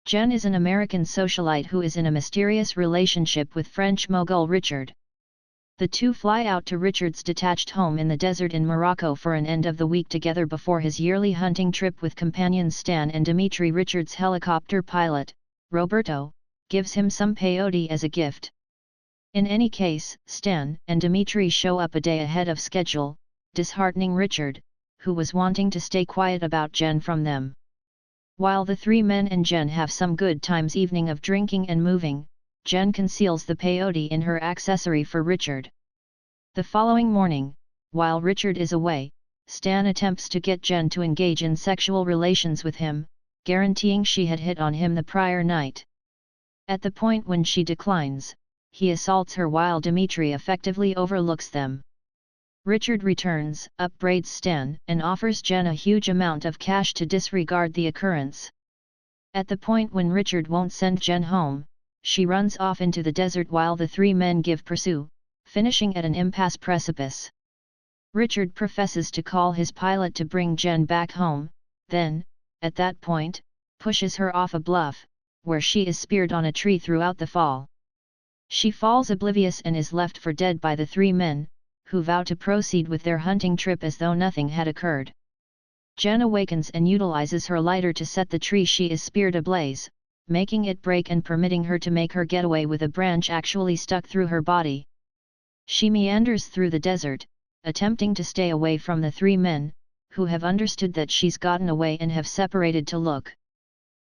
Jen is an American socialite who is in a mysterious relationship with French mogul Richard. The two fly out to Richard's detached home in the desert in Morocco for an end of the week together before his yearly hunting trip with companions Stan and Dimitri. Richard's helicopter pilot, Roberto, gives him some peyote as a gift. In any case, Stan and Dimitri show up a day ahead of schedule, disheartening Richard, who was wanting to stay quiet about Jen from them. While the three men and Jen have some good times evening of drinking and moving, Jen conceals the peyote in her accessory for Richard. The following morning, while Richard is away, Stan attempts to get Jen to engage in sexual relations with him, guaranteeing she had hit on him the prior night. At the point when she declines, he assaults her while Dimitri effectively overlooks them. Richard returns, upbraids Stan, and offers Jen a huge amount of cash to disregard the occurrence. At the point when Richard won't send Jen home, she runs off into the desert while the three men give pursuit, finishing at an impasse precipice. Richard professes to call his pilot to bring Jen back home, then, at that point, pushes her off a bluff, where she is speared on a tree throughout the fall. She falls oblivious and is left for dead by the three men, who vow to proceed with their hunting trip as though nothing had occurred. Jen awakens and utilizes her lighter to set the tree she is speared ablaze, making it break and permitting her to make her getaway with a branch actually stuck through her body. She meanders through the desert, attempting to stay away from the three men, who have understood that she's gotten away and have separated to look.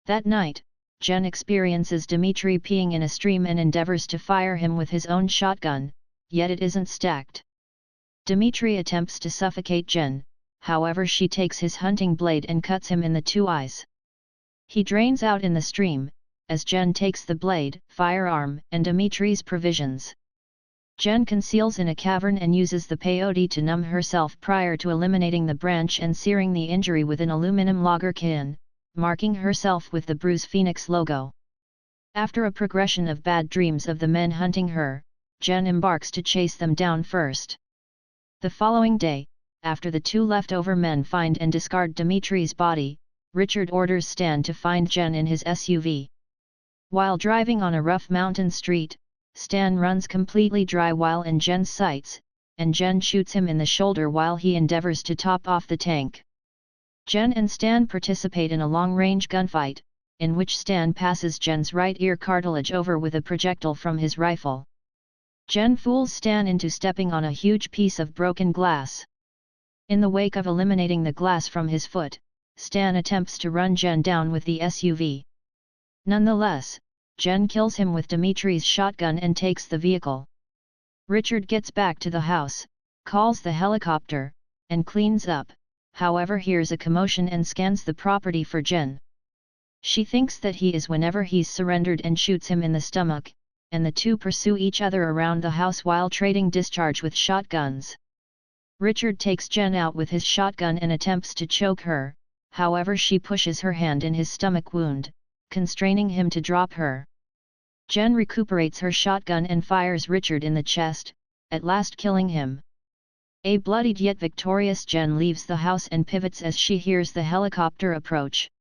That night, Jen experiences Dimitri peeing in a stream and endeavors to fire him with his own shotgun, yet it isn't stacked. Dimitri attempts to suffocate Jen, however she takes his hunting blade and cuts him in the two eyes. He drains out in the stream, as Jen takes the blade, firearm, and Dimitri's provisions. Jen conceals in a cavern and uses the peyote to numb herself prior to eliminating the branch and searing the injury with an aluminum lager can, marking herself with the Bruce Phoenix logo. After a progression of bad dreams of the men hunting her, Jen embarks to chase them down first. The following day, after the two leftover men find and discard Dimitri's body, Richard orders Stan to find Jen in his SUV. While driving on a rough mountain street, Stan runs completely dry while in Jen's sights, and Jen shoots him in the shoulder while he endeavors to top off the tank. Jen and Stan participate in a long-range gunfight, in which Stan passes Jen's right ear cartilage over with a projectile from his rifle. Jen fools Stan into stepping on a huge piece of broken glass. In the wake of eliminating the glass from his foot, Stan attempts to run Jen down with the SUV. Nonetheless, Jen kills him with Dimitri's shotgun and takes the vehicle. Richard gets back to the house, calls the helicopter, and cleans up, however hears a commotion and scans the property for Jen. She thinks that he is whenever he's surrendered and shoots him in the stomach, and the two pursue each other around the house while trading discharge with shotguns. Richard takes Jen out with his shotgun and attempts to choke her, however she pushes her hand in his stomach wound, constraining him to drop her. Jen recuperates her shotgun and fires Richard in the chest, at last killing him. A bloodied yet victorious Jen leaves the house and pivots as she hears the helicopter approach.